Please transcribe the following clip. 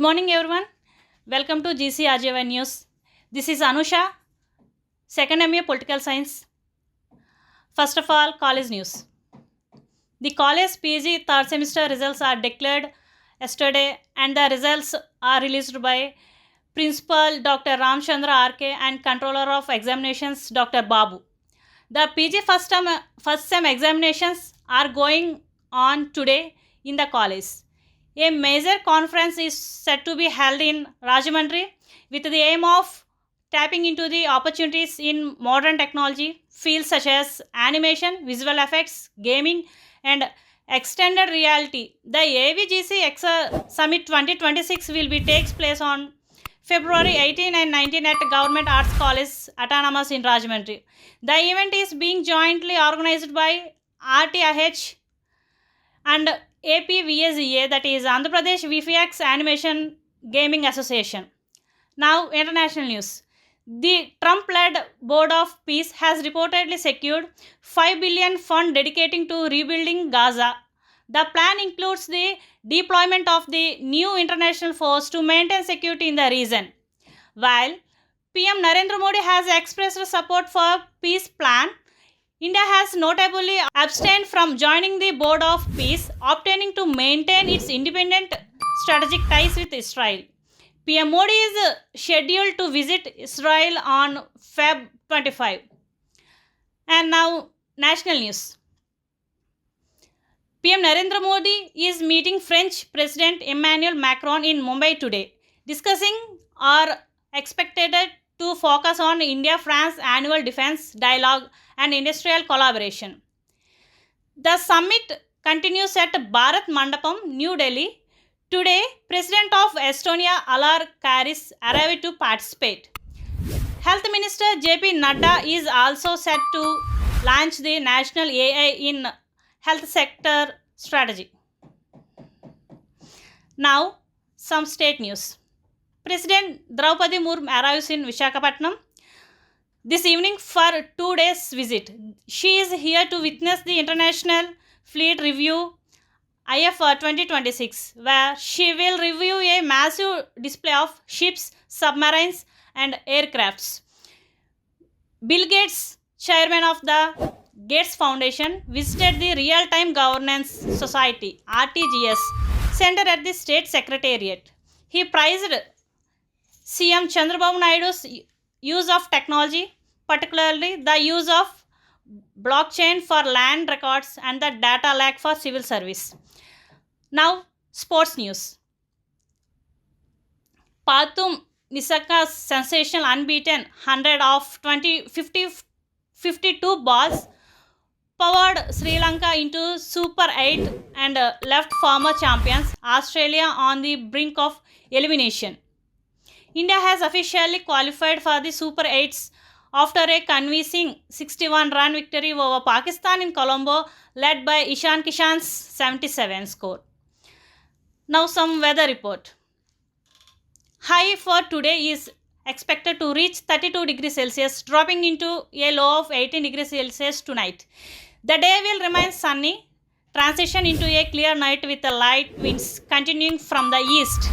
morning, everyone. Welcome to GCRJY News. This is Anusha, second MA Political Science. First of all, college news. The college PG third semester results are declared yesterday, and the results are released by Principal Dr. Ramchandra RK and Controller of Examinations Dr. Babu. The PG first sem examinations are going on today in the college. A major conference is set to be held in Rajahmundry with the aim of tapping into the opportunities in modern technology fields such as animation, visual effects, gaming, and extended reality. The AVGC Summit 2026 will be takes place on February 18 and 19 at Government Arts College Autonomous in Rajahmundry. The event is being jointly organized by RTIH and APVSEA, that is Andhra Pradesh VFX Animation Gaming Association. Now, international news. The Trump-led Board of Peace has reportedly secured $5 billion fund dedicating to rebuilding Gaza. The plan includes the deployment of the new international force to maintain security in the region. While PM Narendra Modi has expressed support for peace plan, India has notably abstained from joining the Board of Peace, opting to maintain its independent strategic ties with Israel. PM Modi is scheduled to visit Israel on Feb 25. And now, national news. PM Narendra Modi is meeting French President Emmanuel Macron in Mumbai today. Discussing are expected to focus on India-France annual defense dialogue and industrial collaboration. The summit continues at Bharat Mandapam, New Delhi. Today, President of Estonia Alar Karis arrived to participate. Health Minister JP Nadda is also set to launch the National AI in Health Sector Strategy. Now, some state news. President Draupadi Murmu arrives in Visakhapatnam this evening for 2 days visit. She is here to witness the International Fleet Review IF 2026, where she will review a massive display of ships, submarines, and aircrafts. Bill Gates, chairman of the Gates Foundation, visited the Real Time Governance Society (RTGS) center at the State Secretariat. He praised CM Chandrababu Naidu's use of technology, particularly the use of blockchain for land records and the data lake for civil service. Now, sports news. Pathum Nisaka's sensational unbeaten 100 of 52 balls powered Sri Lanka into Super 8 and left former champions Australia on the brink of elimination. India has officially qualified for the Super 8s after a convincing 61-run victory over Pakistan in Colombo, led by Ishan Kishan's 77 score. Now some weather report. High for today is expected to reach 32 degrees Celsius, dropping into a low of 18 degrees Celsius tonight. The day will remain sunny, transition into a clear night with the light winds continuing from the east.